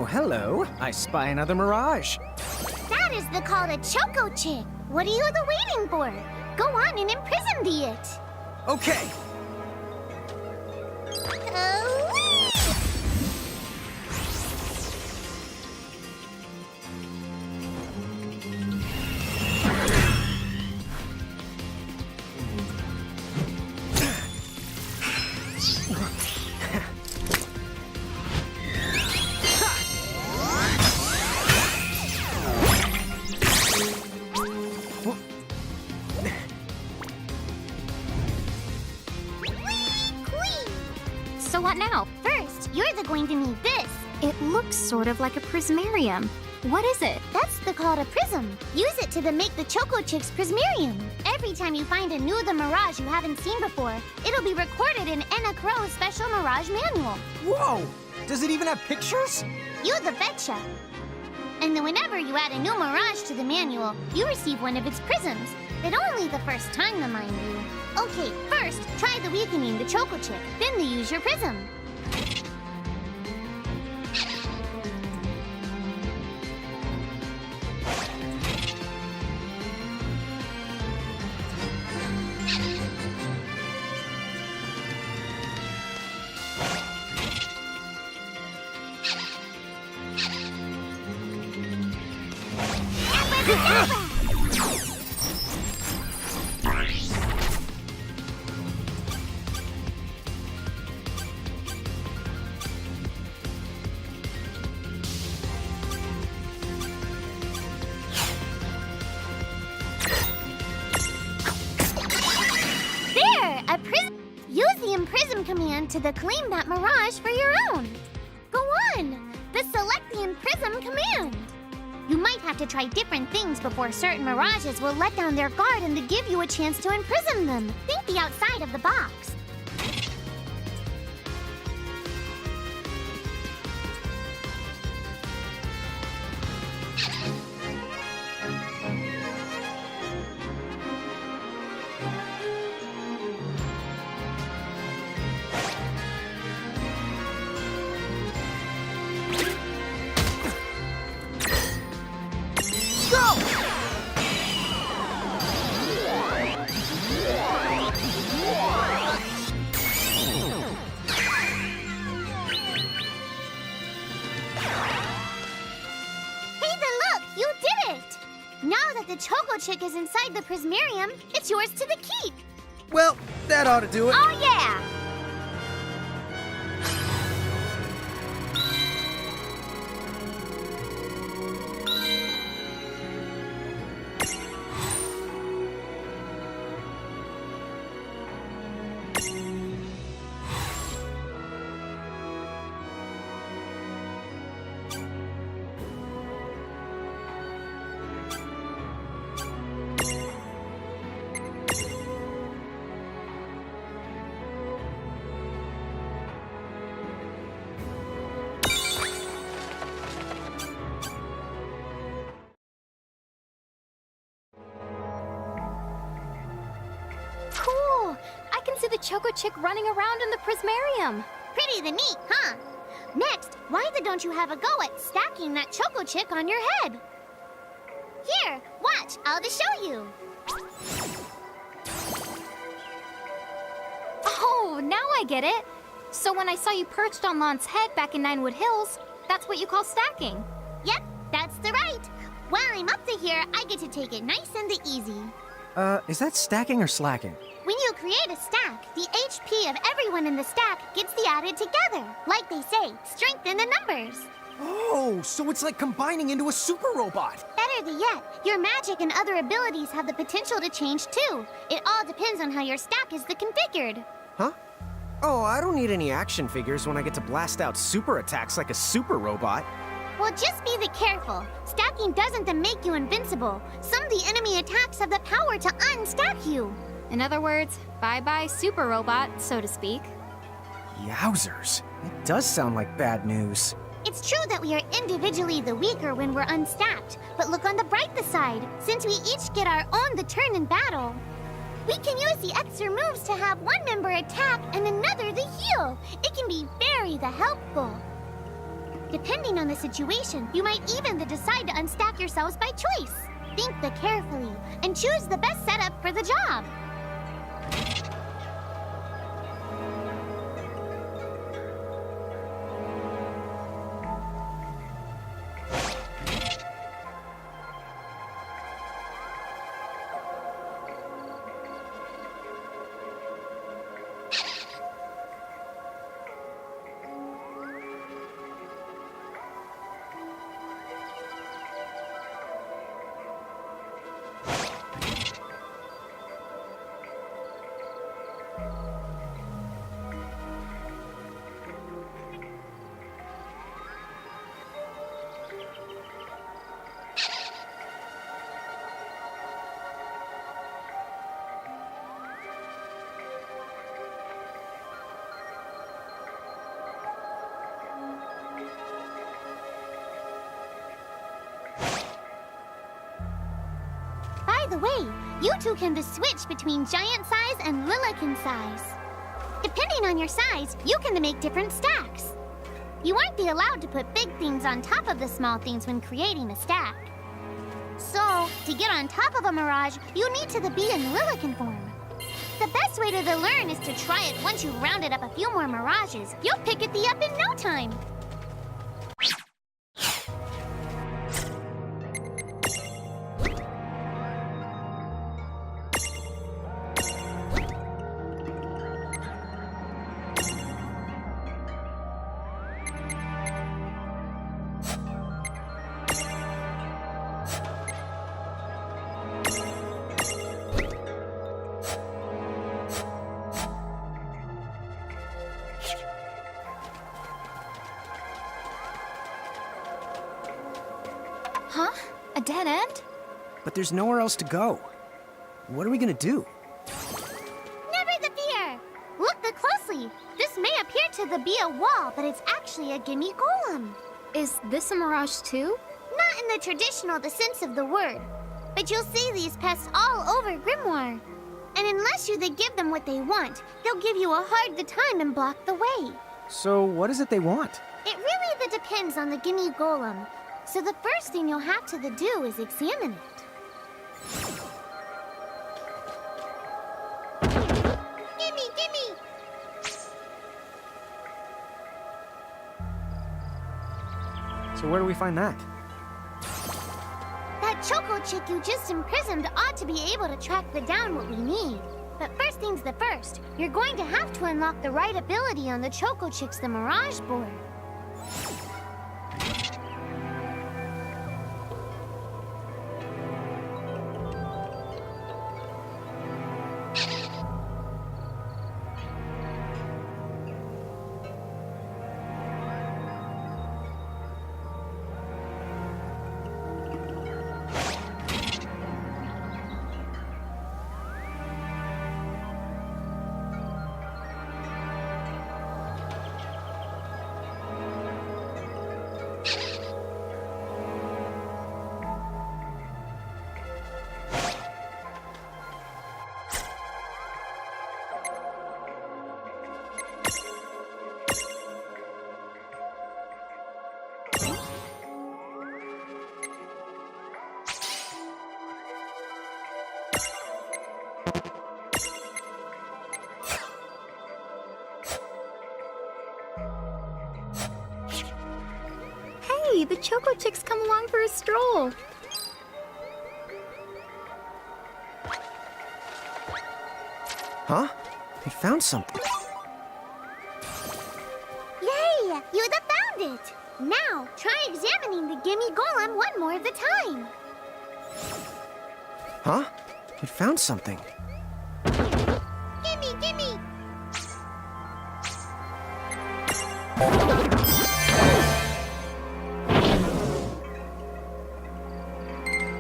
Oh, hello. I spy another mirage. That is the call to Choco Chick. What are you waiting for? Go on and imprison the it. Okay. So what now? First, you're going to need this. It looks sort of like a prismarium. What is it? That's the call to Prism. Use it to make the Choco Chick's Prismarium. Every time you find a new The Mirage you haven't seen before, it'll be recorded in Enna Crow's special Mirage manual. Whoa! Does it even have pictures? You the betcha. And then whenever you add a new Mirage to the manual, you receive one of its prisms. But only the first time, mind you. Okay, first, try the weakening the Choco Chick, then use your prism. Use the Imprism command to claim that Mirage for your own. Go on! The Select the Imprism command. You might have to try different things before certain Mirages will let down their guard and to give you a chance to imprison them. Think the outside of the box. Now that the Choco Chick is inside the Prismarium, it's yours to the keep. Well, that ought to do it. Oh, yeah! Cool! I can see the Choco Chick running around in the Prismarium. Pretty neat, huh? Next, why don't you have a go at stacking that Choco Chick on your head? Here, watch, I'll just show you. Oh, now I get it. So when I saw you perched on Lon's head back in Ninewood Hills, that's what you call stacking. Yep, that's the right. While I'm up to here, I get to take it nice and easy. Is that stacking or slacking? When you create a stack, the HP of everyone in the stack gets added together. Like they say, strength in the numbers. Oh, so it's like combining into a super robot. Better yet, your magic and other abilities have the potential to change too. It all depends on how your stack is configured. Huh? Oh, I don't need any action figures when I get to blast out super attacks like a super robot. Well, just be careful. Stacking doesn't make you invincible. Some of the enemy attacks have the power to unstack you. In other words, bye-bye super robot, so to speak. Yowzers. It does sound like bad news. It's true that we are individually the weaker when we're unstacked, but look on the brighter side. Since we each get our own turn in battle, we can use the extra moves to have one member attack and another heal. It can be very helpful. Depending on the situation, you might even decide to unstack yourselves by choice. Think carefully and choose the best setup for the job. By the way, you two can switch between giant size and Lilican size. Depending on your size, you can make different stacks. You aren't allowed to put big things on top of the small things when creating a stack. So, to get on top of a Mirage, you need to be in Lilican form. The best way to learn is to try it once you've rounded up a few more Mirages. You'll pick it up in no time. Huh? A dead end? But there's nowhere else to go. What are we gonna do? Never fear! Look closely. This may appear to be a wall, but it's actually a gimme golem. Is this a Mirage too? Not in the traditional sense of the word, but you'll see these pests all over Grimoire. And unless you give them what they want, they'll give you a hard time and block the way. So what is it they want? It really depends on the gimme golem. So the first thing you'll have to do is examine it. Gimme! So where do we find that? That Choco Chick you just imprisoned ought to be able to track down what we need. But first things first, you're going to have to unlock the right ability on the Choco Chick's Mirage board. Hey, the Choco Chick's come along for a stroll. Huh? I found something. Yay! You found it! Now, try examining the gimme golem one more time. Huh? I found something. Gimme!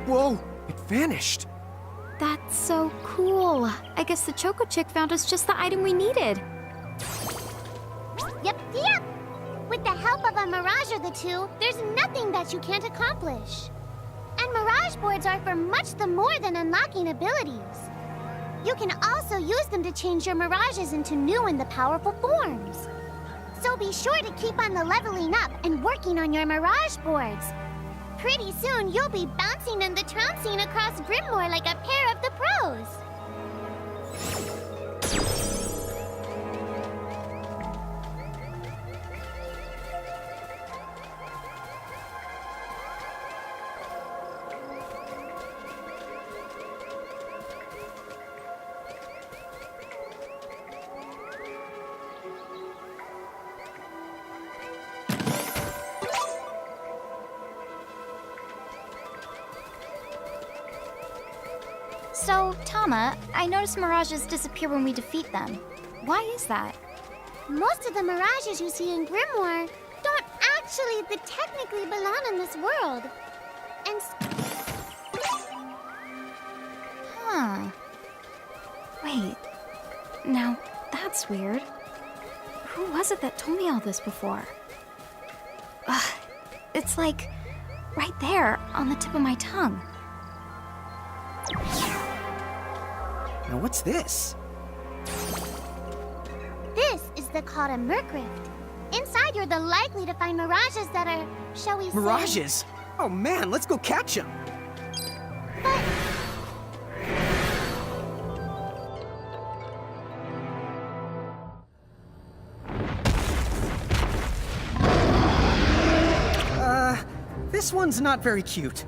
Whoa! It vanished! That's so cool. I guess the Choco Chick found us just the item we needed. Yep. With the help of a Mirage or two, there's nothing that you can't accomplish. And Mirage boards are for much more than unlocking abilities. You can also use them to change your Mirages into new and powerful forms. So be sure to keep on the leveling up and working on your Mirage boards. Pretty soon, you'll be bouncing and the trouncing across Grimoire like a pair of the pros. So, Tama, I noticed mirages disappear when we defeat them. Why is that? Most of the mirages you see in Grimoire don't actually technically belong in this world. And Huh. Wait. Now, that's weird. Who was it that told me all this before? Ugh. It's like right there on the tip of my tongue. Now what's this? this is the Kata Mercrift. Inside, you're likely to find mirages that are, shall we say... Mirages? Oh man, let's go catch them! This one's not very cute.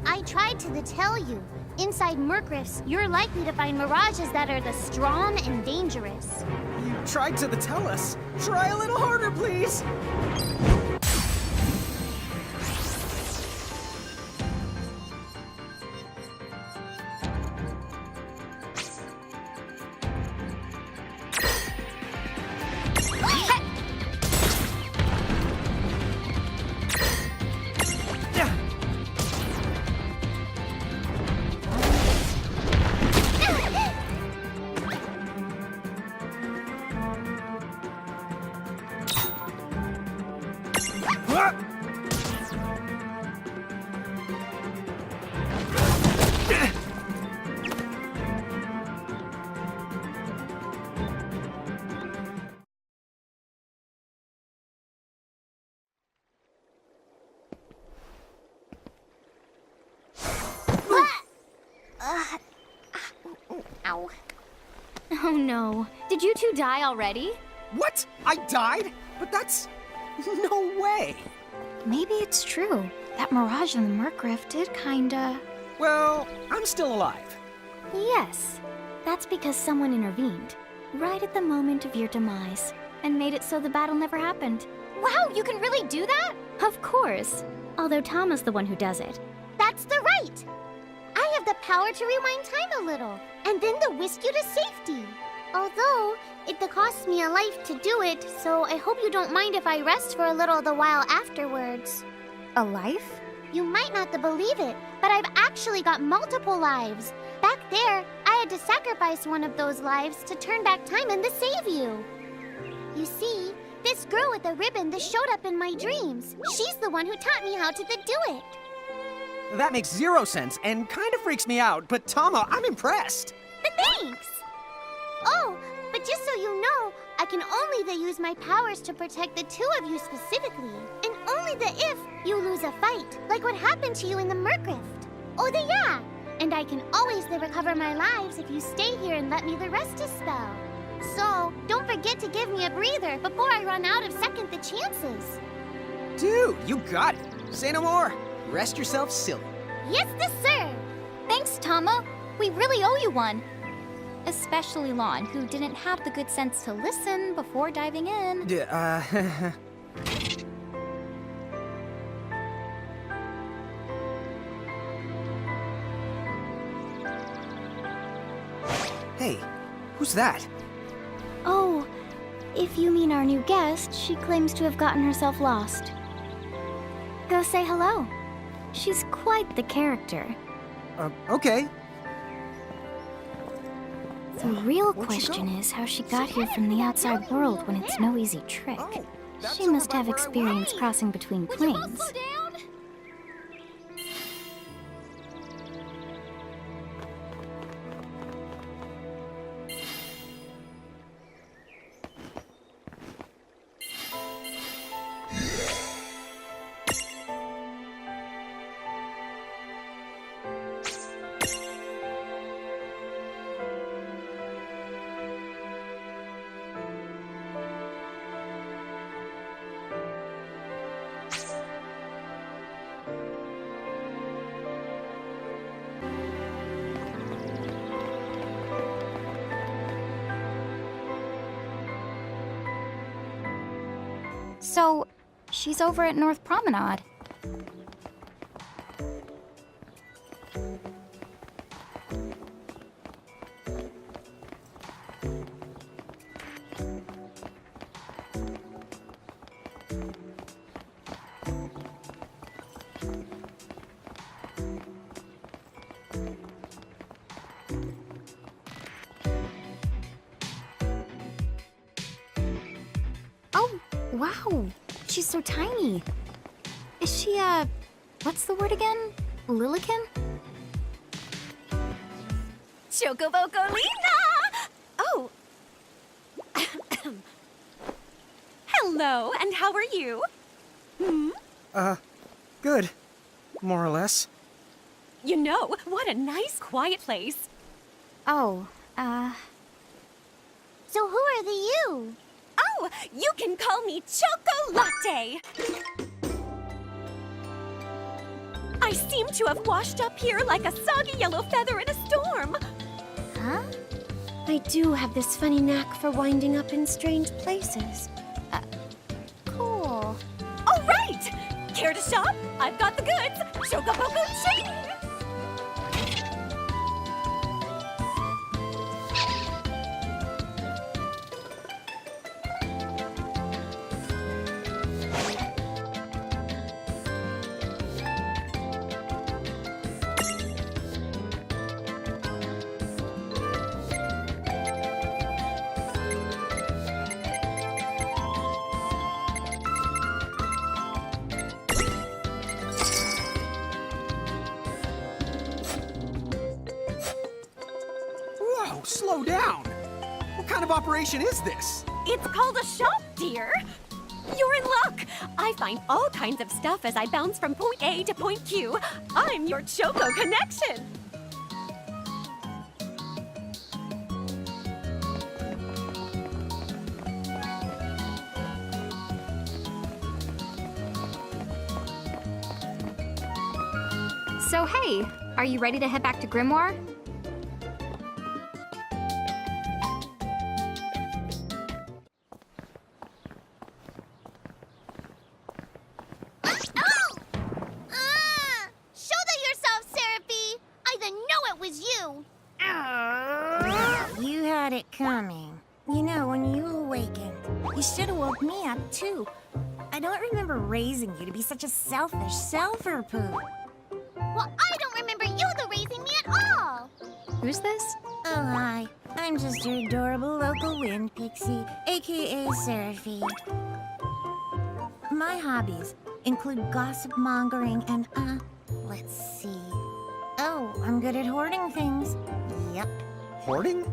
I tried to tell you. Inside Mercrifts, you're likely to find mirages that are the strong and dangerous. You tried to tell us. Try a little harder, please! Ow. Oh no. Did you two die already? What? I died? But that's... no way! Maybe it's true. That mirage in the Mercrift did kinda... Well, I'm still alive. Yes. That's because someone intervened. Right at the moment of your demise. And made it so the battle never happened. Wow, you can really do that? Of course. Although Tama's the one who does it. That's the right! I have the power to rewind time a little, and then to whisk you to safety. Although, it costs me a life to do it, so I hope you don't mind if I rest for a little the while afterwards. A life? You might not believe it, but I've actually got multiple lives. Back there, I had to sacrifice one of those lives to turn back time and to save you. You see, this girl with the ribbon that showed up in my dreams, she's the one who taught me how to do it. That makes zero sense and kind of freaks me out, but Tama, I'm impressed! Thanks! Oh, but just so you know, I can only use my powers to protect the two of you specifically, and only if you lose a fight, like what happened to you in the Mercrift. Oh, yeah! And I can always recover my lives if you stay here and let me rest a spell. So, don't forget to give me a breather before I run out of second chances. Dude, you got it! Say no more! Rest yourself silly. Yes, sir! Thanks, Tama. We really owe you one. Especially Lon, who didn't have the good sense to listen before diving in. Hey, who's that? Oh, if you mean our new guest, she claims to have gotten herself lost. Go say hello. She's quite the character. Okay. The real Where'd she question go? is how she got here from the outside world when it's no easy trick. Oh, that's She over must by have where I experience was. crossing between Would you both planes. slow down? So, she's over at North Promenade. Oh, wow. She's so tiny. Is she, what's the word again? Lilican? Chocobocolina! Oh. Hello, and how are you? Good. More or less. You know, what a nice, quiet place. Oh, So who are the you? Oh, you can call me Chocolatte. I seem to have washed up here like a soggy yellow feather in a storm. huh? I do have this funny knack for winding up in strange places. Cool. All right! Care to shop? I've got the goods. Chocoboco chain! Whoa, slow down. What kind of operation is this? It's called a shop, dear. You're in luck. I find all kinds of stuff as I bounce from point A to point Q. I'm your Choco connection. So, hey, are you ready to head back to Grimoire? Oh! Shoulder yourself, Seraphie! I didn't know it was you! You had it coming. You know, when you awakened, you should have woke me up too. I don't remember raising you to be such a selfish self-poo. Well, I don't remember you raising me at all! Who's this? Oh, hi. I'm just your adorable local wind pixie, aka Seraphie. My hobbies include gossip mongering and, let's see. Oh, I'm good at hoarding things. Yep, Hoarding?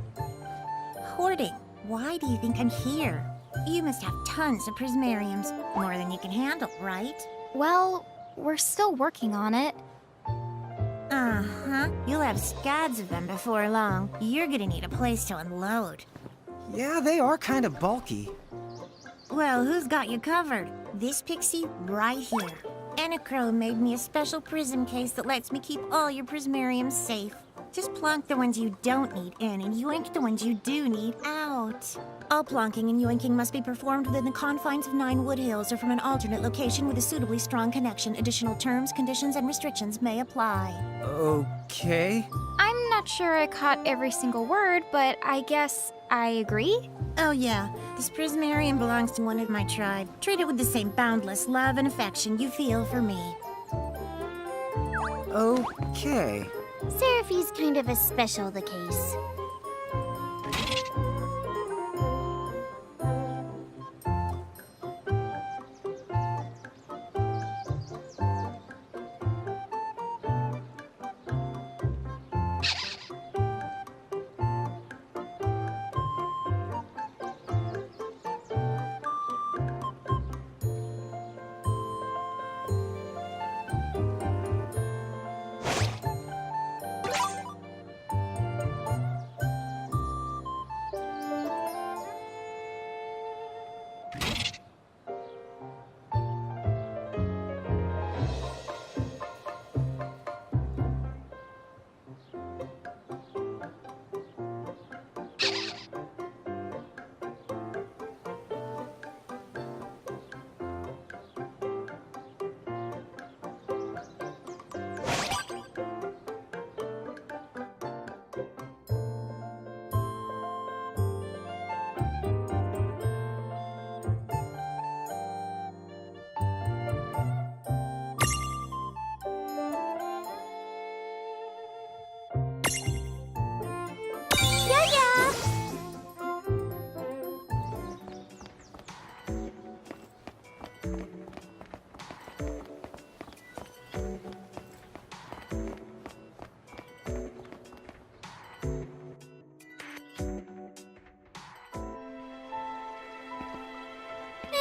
hoarding. Why do you think I'm here? You must have tons of prismariums, more than you can handle, right? Well, we're still working on it. Uh-huh. You'll have scads of them before long. You're gonna need a place to unload. Yeah, they are kind of bulky. Well, who's got you covered? This pixie right here. Anachrome made me a special prism case that lets me keep all your prismariums safe. Just plonk the ones you don't need in and yoink the ones you do need out. All plonking and yoinking must be performed within the confines of 9 Wood Hills or from an alternate location with a suitably strong connection. Additional terms, conditions, and restrictions may apply. Okay. I'm not sure I caught every single word, but I guess I agree. Oh yeah, this prismarium belongs to one of my tribe. Treat it with the same boundless love and affection you feel for me. Okay. Seraphi's kind of a special the case.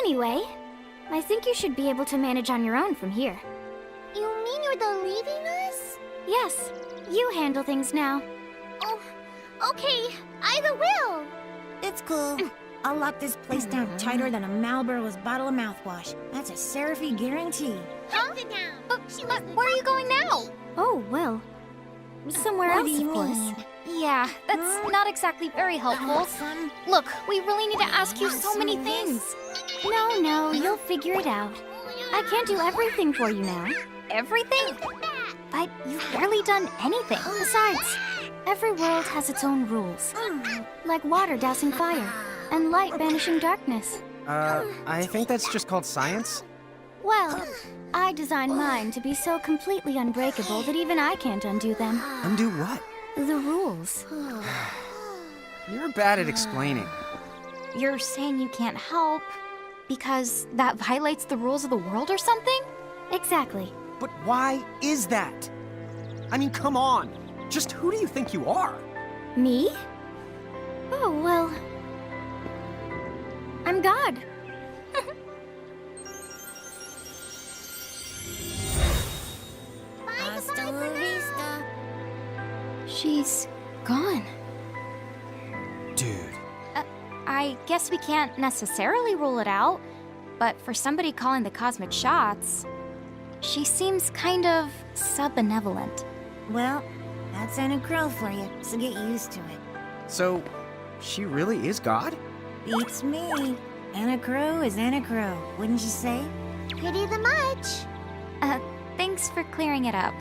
Anyway, I think you should be able to manage on your own from here. You mean you're the leaving us? Yes, you handle things now. Oh, okay. Either will. It's cool. I'll lock this place down tighter than a Marlboro's bottle of mouthwash. That's a Seraphy guarantee. Sit down. But where are you going now? Oh, well, somewhere What else, do you of course. mean? Yeah, that's not exactly very helpful. Some Look, we really need to ask you so many things. No, you'll figure it out. I can't do everything for you now. Everything? But you've barely done anything. Besides, every world has its own rules. Like water dousing fire, and light banishing darkness. I think that's just called science. Well, I designed mine to be so completely unbreakable that even I can't undo them. Undo what? The rules. You're bad at explaining. You're saying you can't help because that violates the rules of the world or something? Exactly. But why is that? I mean, come on. Just who do you think you are? Me? Oh, well. I'm God. hasta la vista. She's gone. Dude. I guess we can't necessarily rule it out, but for somebody calling the cosmic shots, she seems kind of sub-benevolent. Well, that's Anna Crow for you, so get used to it. So, she really is God? Beats me. Anna Crow is Anna Crow, wouldn't you say? Pretty the much. Thanks for clearing it up.